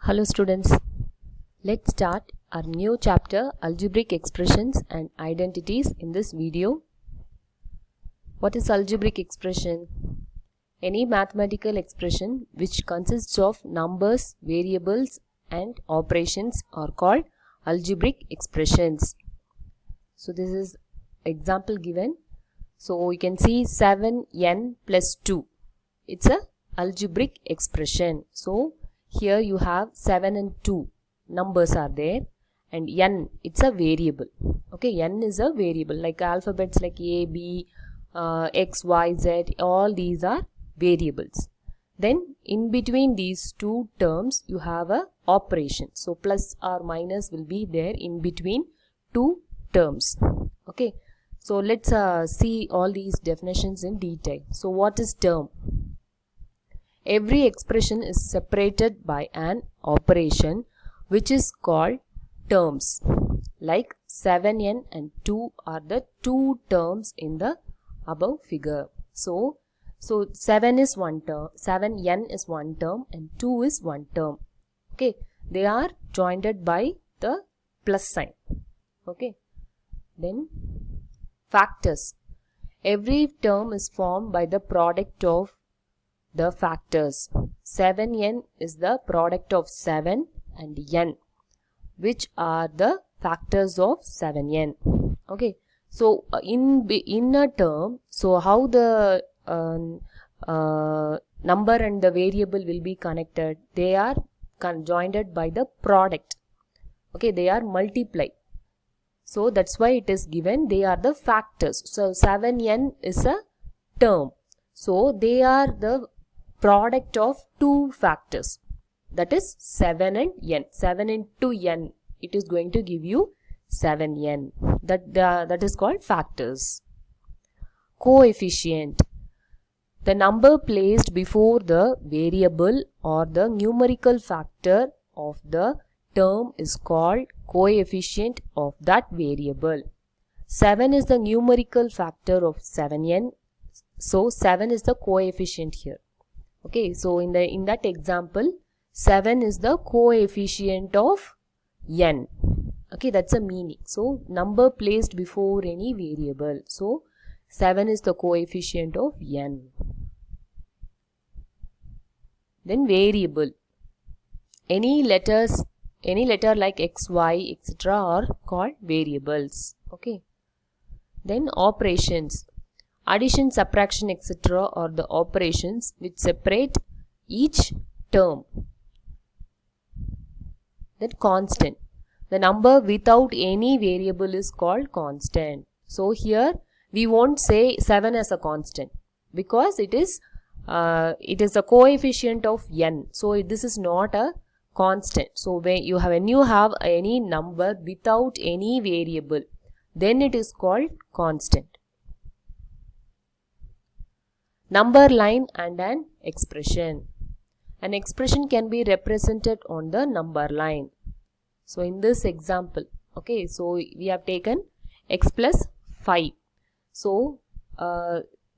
Hello students, let's start our new chapter Algebraic Expressions and Identities in this video. What is algebraic expression? Any mathematical expression which consists of numbers, variables and operations are called algebraic expressions. So this is example given. So you can see 7n plus 2. It's a algebraic expression. So here you have 7 and 2 numbers are there, and n, it's a variable. Okay, n is a variable like alphabets like a, b, x, y, z, all these are variables. Then in between these two terms you have a operation. So plus or minus will be there in between two terms. Okay, so let's see all these definitions in detail. So what is term? Every expression is separated by an operation which is called terms. Like 7n and 2 are the two terms in the above figure. So 7 is one term, 7n is one term and 2 is one term. Okay, they are joined by the plus sign. Okay, then factors. Every term is formed by the product of the factors. 7n is the product of 7 and n, which are the factors of 7n. Okay, so in a term, so how the number and the variable will be connected? They are joined by the product. Okay, they are multiplied. So that's why it is given they are the factors. So 7n is a term. So they are the product of two factors, that is 7 and n. 7 into n, it is going to give you 7n. That is called factors. Coefficient. The number placed before the variable or the numerical factor of the term is called coefficient of that variable. 7 is the numerical factor of 7n. So 7 is the coefficient here. Okay, so in that example, 7 is the coefficient of n. Okay, that's a meaning. So number placed before any variable. So 7 is the coefficient of n. Then variable. Any letter like x, y, etc. are called variables. Okay. Then operations. Addition, subtraction, etc. are the operations which separate each term. Then constant. The number without any variable is called constant. So here we won't say 7 as a constant because it is a coefficient of n. So this is not a constant. So when you have any number without any variable, then it is called constant. Number line and an expression. An expression can be represented on the number line. So in this example, okay, so we have taken x plus 5. So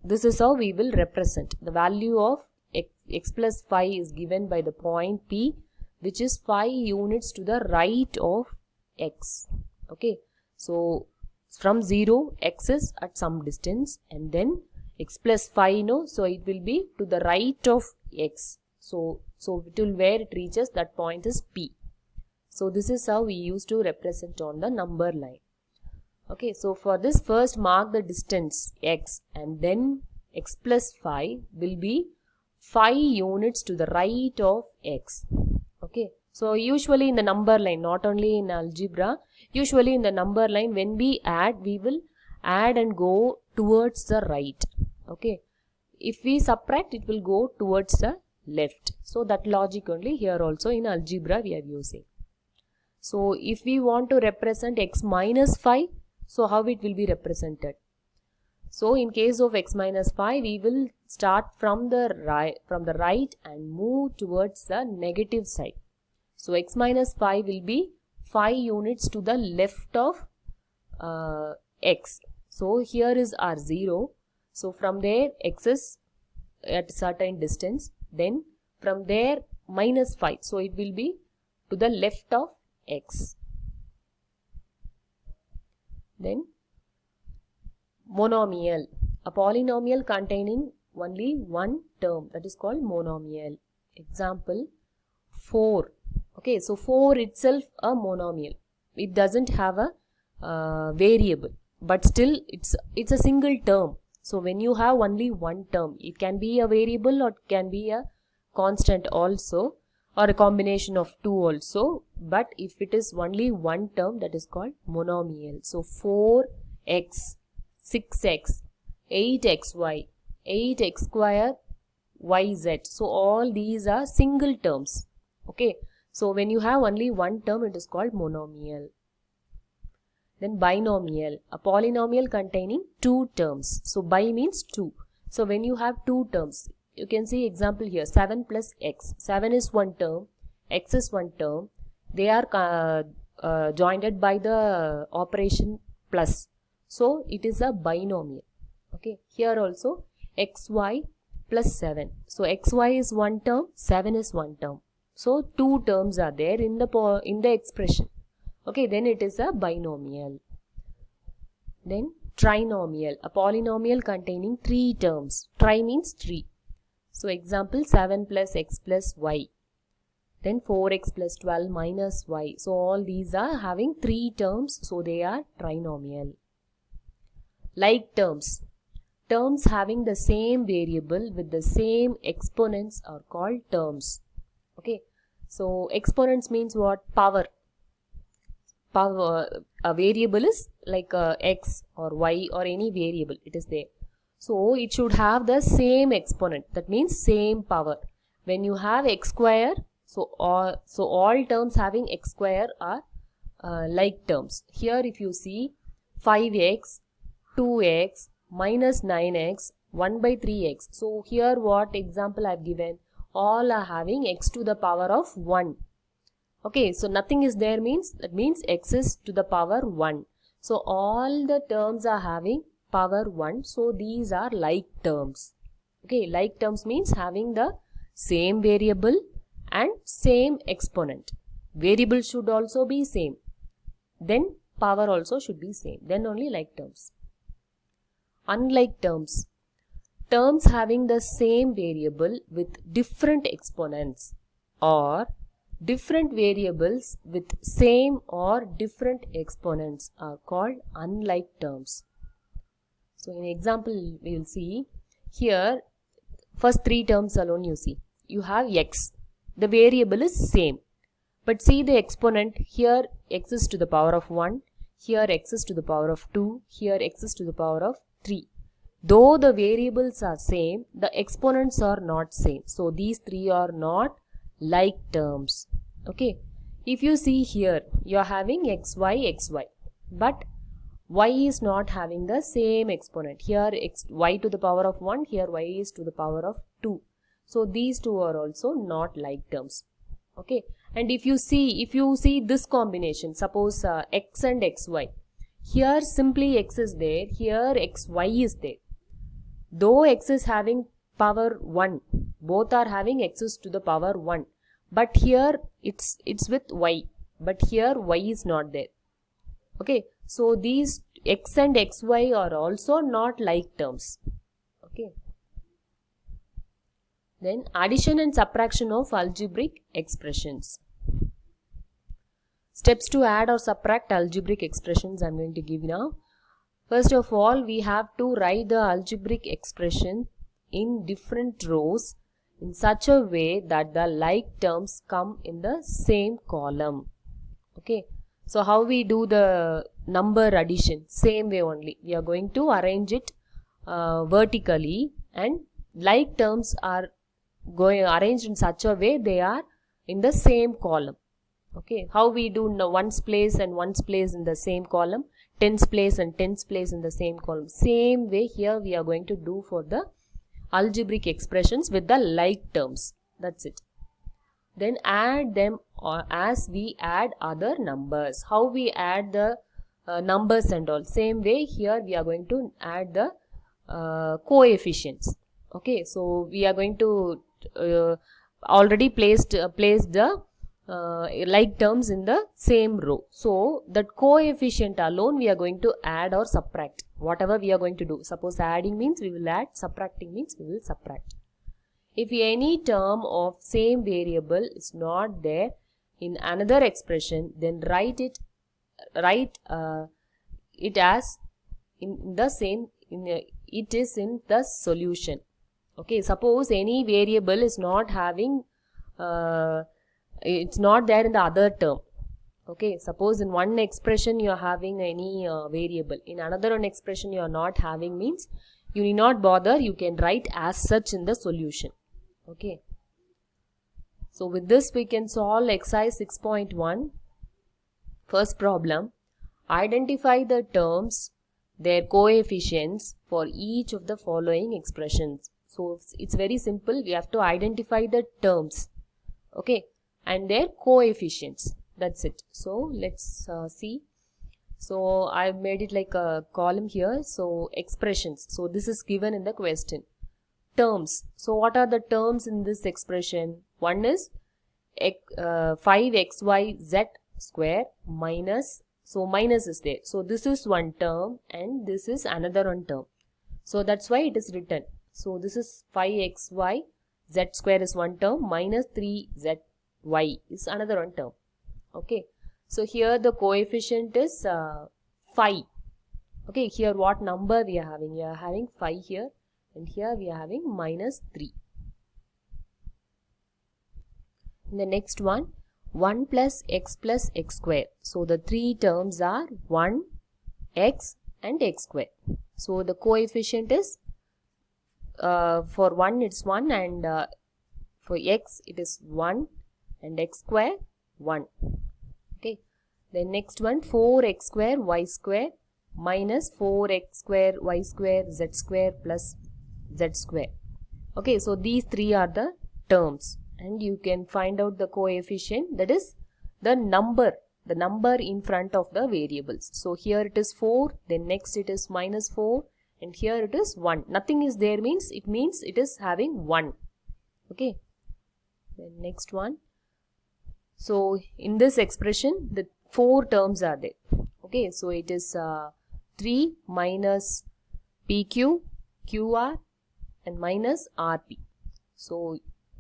this is how we will represent. The value of x plus 5 is given by the point P, which is 5 units to the right of x. Okay, so from 0, x is at some distance, and then x plus 5, no, so it will be to the right of x. So till where it reaches, that point is P. So this is how we used to represent on the number line. Okay, so for this, first mark the distance x, and then x plus 5 will be 5 units to the right of x. Okay, so usually in the number line, not only in algebra, usually in the number line, when we add, we will add and go towards the right. Okay, if we subtract, it will go towards the left. So that logic only here also in algebra we are using. So if we want to represent x minus 5, so how it will be represented? So in case of x minus 5, we will start from the right and move towards the negative side. So x minus 5 will be 5 units to the left of x. So here is our 0. So from there x is at a certain distance. Then from there minus 5. So it will be to the left of x. Then monomial, a polynomial containing only one term, that is called monomial. Example 4. Okay, so 4 itself a monomial. It doesn't have a variable, but still it's a single term. So when you have only one term, it can be a variable or it can be a constant also, or a combination of two also. But if it is only one term, that is called monomial. So 4x, 6x, 8xy, 8x square, yz. So all these are single terms. Okay. So when you have only one term, it is called monomial. Then binomial, a polynomial containing two terms. So bi means two. So when you have two terms, you can see example here, 7 plus x. 7 is one term, x is one term. They are joined by the operation plus. So it is a binomial. Okay, here also xy plus 7. So xy is one term, 7 is one term. So two terms are there in the expression. Okay, then it is a binomial. Then trinomial, a polynomial containing three terms. Tri means three. So example 7 plus x plus y. Then 4x plus 12 minus y. So all these are having three terms. So they are trinomial. Like terms. Terms having the same variable with the same exponents are called terms. Okay. So exponents means what? Power. A variable is like x or y or any variable, it is there. So it should have the same exponent, that means same power. When you have x square, so all terms having x square are like terms. Here if you see 5x, 2x, minus 9x, 1 by 3x. So here what example I have given? All are having x to the power of 1. Okay, so nothing is there means, that means x is to the power 1. So all the terms are having power 1. So these are like terms. Okay, like terms means having the same variable and same exponent. Variable should also be same. Then power also should be same. Then only like terms. Unlike terms. Terms having the same variable with different exponents or different variables with same or different exponents are called unlike terms. So in example we will see here first three terms alone you see. You have x. The variable is same. But see the exponent, here x is to the power of 1, here x is to the power of 2, here x is to the power of 3. Though the variables are same, the exponents are not same. So these three are not like terms. Okay, if you see here, you are having xy, xy, but y is not having the same exponent. Here y to the power of 1, here y is to the power of 2. So these two are also not like terms. Okay, and if you see this combination, suppose x and xy, here simply x is there, here xy is there. Though x is having power 1, both are having x is to the power 1, but here it's with y, but here y is not there. Okay, so these x and xy are also not like terms. Okay. Then addition and subtraction of algebraic expressions. Steps to add or subtract algebraic expressions I am going to give now. First of all, we have to write the algebraic expression in different rows in such a way that the like terms come in the same column. Okay. So how we do the number addition? Same way only. We are going to arrange it vertically, and like terms are arranged in such a way they are in the same column. Okay. How we do ones place and ones place in the same column, tens place and tens place in the same column. Same way here we are going to do for the algebraic expressions with the like terms. That's it. Then add them as we add other numbers. How we add the numbers and all. Same way here we are going to add the coefficients. Okay, so we are going to already placed the like terms in the same row. So that coefficient alone we are going to add or subtract. Whatever we are going to do. Suppose adding means we will add, subtracting means we will subtract. If any term of same variable is not there in another expression, then write it as in the same, it is in the solution. Okay, suppose any variable is not having, it's not there in the other term. Okay, suppose in one expression you are having any variable, in another one expression you are not having, means you need not bother, you can write as such in the solution. Okay, so with this we can solve exercise 6.1. First problem, identify the terms, their coefficients for each of the following expressions. So it's very simple, we have to identify the terms, okay, and their coefficients. That's it. So let's see. So I've made it like a column here. So expressions. So this is given in the question. Terms. So what are the terms in this expression? One is 5xyz square minus, so minus is there. So this is one term and this is another one term. So that's why it is written. So this is 5xy z square is one term, minus 3zy is another one term. Okay, so here the coefficient is 5. Okay, here what number we are having? We are having 5 here, and here we are having minus 3. In the next one, 1 plus x square. So the three terms are 1, x and x square. So the coefficient is for 1 it's 1, and for x it is 1, and x square 1. Okay, then next one, 4x square y square minus 4x square y square z square plus z square. Okay, so these three are the terms, and you can find out the coefficient, that is the number in front of the variables. So here it is 4, then next it is minus 4, and here it is 1. Nothing is there means it is having 1. Okay, then next one. So in this expression the 4 terms are there. Okay, so it is 3 minus PQ, QR and minus RP. So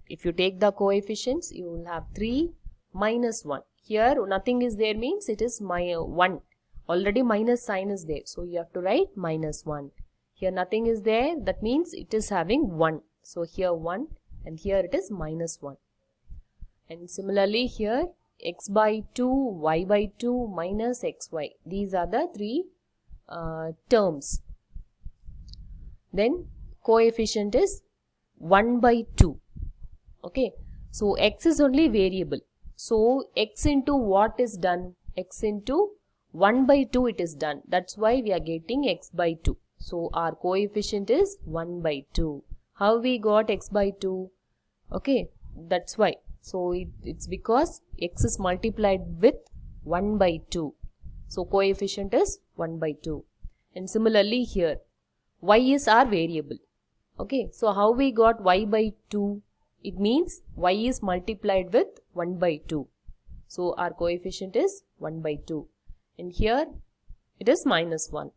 if you take the coefficients, you will have 3 minus 1. Here nothing is there means it is 1. Already minus sign is there. So you have to write minus 1. Here nothing is there, that means it is having 1. So here 1, and here it is minus 1. And similarly here x by 2, y by 2 minus xy. These are the three terms. Then coefficient is 1 by 2. Okay, so x is only variable. So x into what is done? X into 1 by 2 it is done. That's why we are getting x by 2. So our coefficient is 1 by 2. How we got x by 2? Okay, that's why. So it's because x is multiplied with 1 by 2. So coefficient is 1 by 2. And similarly here, y is our variable. Okay, so how we got y by 2? It means y is multiplied with 1 by 2. So our coefficient is 1 by 2. And here it is minus 1.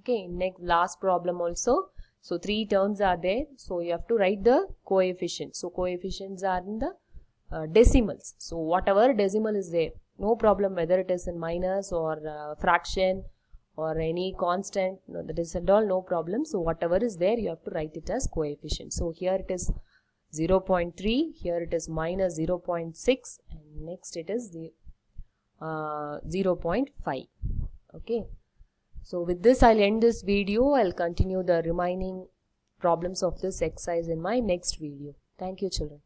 Okay, next last problem also. So 3 terms are there. So you have to write the coefficients. So coefficients are in the decimals. So whatever decimal is there, no problem whether it is in minus or fraction or any constant, no, that is and all, no problem. So whatever is there, you have to write it as coefficient. So here it is 0.3, here it is minus 0.6, and next it is 0.5. Okay, so with this I'll end this video. I'll continue the remaining problems of this exercise in my next video. Thank you, children.